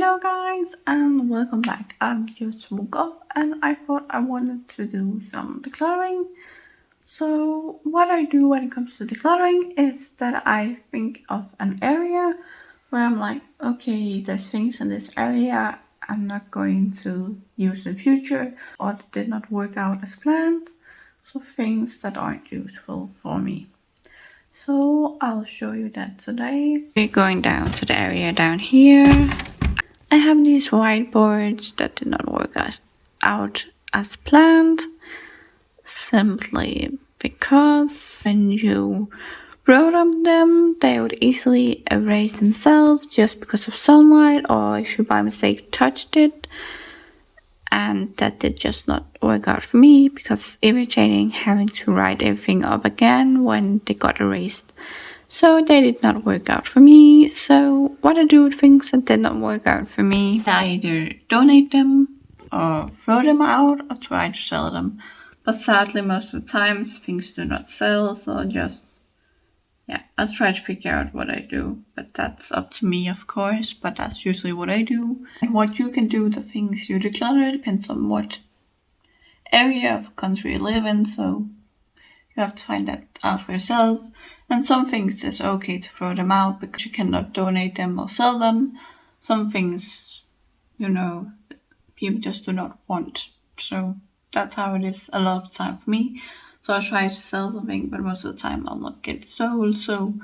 Hello guys and welcome back. I just woke up and I thought I wanted to do some decluttering. So what I do when it comes to decluttering is that I think of an area where I'm like, okay, there's things in this area I'm not going to use in the future or that did not work out as planned. So things that aren't useful for me. So I'll show you that today. We're going down to the area down here. I have these whiteboards that did not work out as planned, simply because when you wrote on them, they would easily erase themselves just because of sunlight or if you by mistake touched it. And that did just not work out for me because irritating having to write everything up again when they got erased. So they did not work out for me. So what I do with things that did not work out for me, I either donate them or throw them out or try to sell them. But sadly, most of the times things do not sell, so I'll try to figure out what I do. But that's up to me, of course, but that's usually what I do. And what you can do with the things you declutter depends on what area of country you live in, so you have to find that out for yourself. And some things it's okay to throw them out because you cannot donate them or sell them. Some things, people just do not want. So that's how it is a lot of the time for me. So I try to sell something, but most of the time I'll not get it sold. So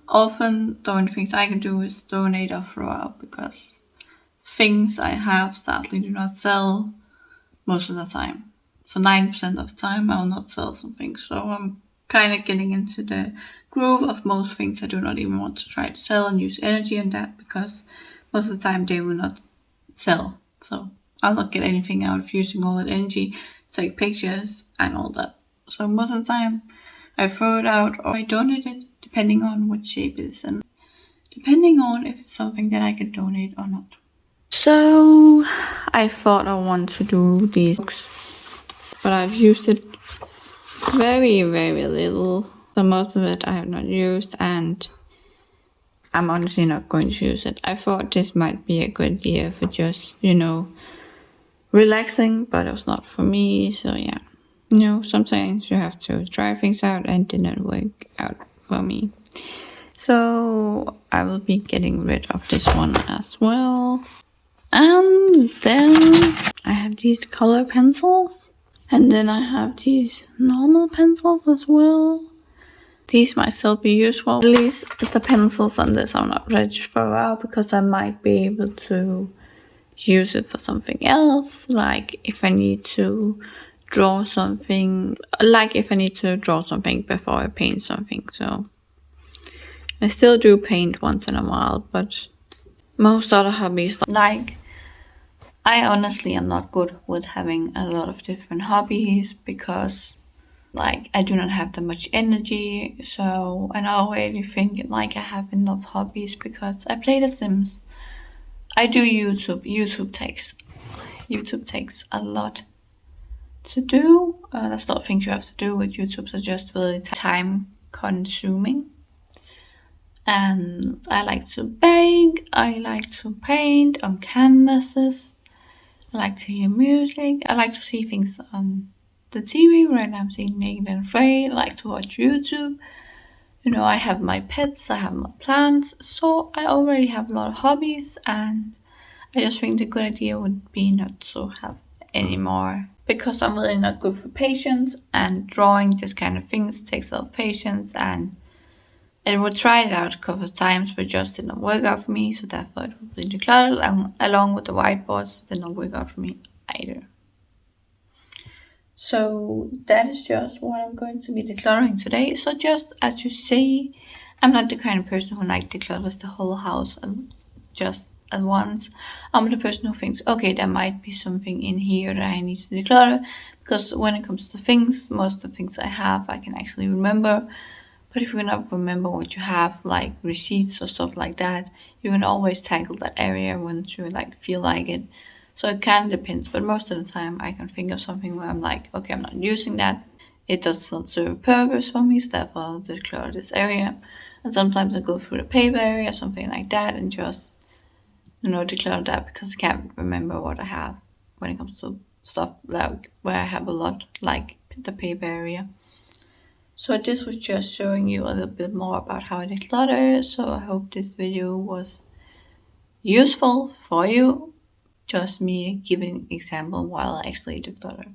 often the only things I can do is donate or throw out because things I have sadly do not sell most of the time. So 90% of the time I will not sell something. So I'm kind of getting into the groove of most things I do not even want to try to sell and use energy on that because most of the time they will not sell. So I'll not get anything out of using all that energy to take pictures and all that. So most of the time I throw it out or I donate it depending on what shape it is and depending on if it's something that I can donate or not. So I thought I want to do these books, but I've used it very, very little. So most of it I have not used and I'm honestly not going to use it. I thought this might be a good idea for just, relaxing, but it was not for me. So yeah, sometimes you have to try things out and it did not work out for me. So I will be getting rid of this one as well. And then I have these color pencils. And then I have these normal pencils as well. These might still be useful. At least the pencils on this I'm not ready for a while because I might be able to use it for something else. Like if I need to draw something. Before I paint something. So I still do paint once in a while, but most other hobbies, like I honestly am not good with having a lot of different hobbies because I do not have that much energy. So and I already think I have enough hobbies because I play The Sims. I do YouTube. YouTube takes a lot to do. That's not things you have to do with YouTube. So just really time consuming. And I like to bake. I like to paint on canvases. I like to hear music. I like to see things on the TV. Right now I'm seeing Naked and Afraid. I like to watch YouTube. I have my pets. I have my plants. So I already have a lot of hobbies. And I just think the good idea would be not to have any more. Because I'm really not good for patience. And drawing this kind of things takes a lot of patience. And I would try it out a couple of times, but just did not work out for me. So therefore it would be decluttered along with the whiteboards. Did not work out for me either. So that is just what I'm going to be decluttering today. So just as you see, I'm not the kind of person who declutters the whole house just at once. I'm the person who thinks, okay, there might be something in here that I need to declutter. Because when it comes to things, most of the things I have, I can actually remember. But if you cannot remember what you have, like receipts or stuff like that, you can always tackle that area once you feel like it. So it kind of depends, but most of the time I can think of something where I'm like, okay, I'm not using that. It does not serve a purpose for me, so therefore I'll declutter this area. And sometimes I go through the paper area, something like that, and just declutter that because I can't remember what I have when it comes to stuff like where I have a lot, like the paper area. So this was just showing you a little bit more about how I declutter. So I hope this video was useful for you. Just me giving example while I actually declutter.